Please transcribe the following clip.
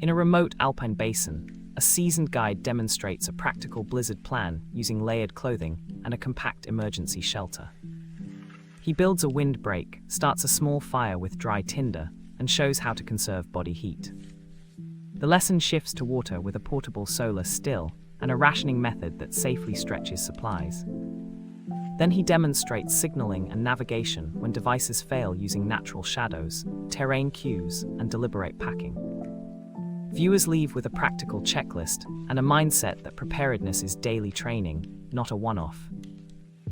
In a remote Alpine basin, a seasoned guide demonstrates a practical blizzard plan using layered clothing and a compact emergency shelter. He builds a windbreak, starts a small fire with dry tinder, and shows how to conserve body heat. The lesson shifts to water with a portable solar still and a rationing method that safely stretches supplies. Then he demonstrates signaling and navigation when devices fail using natural shadows, terrain cues, and deliberate packing. Viewers leave with a practical checklist and a mindset that preparedness is daily training, not a one-off.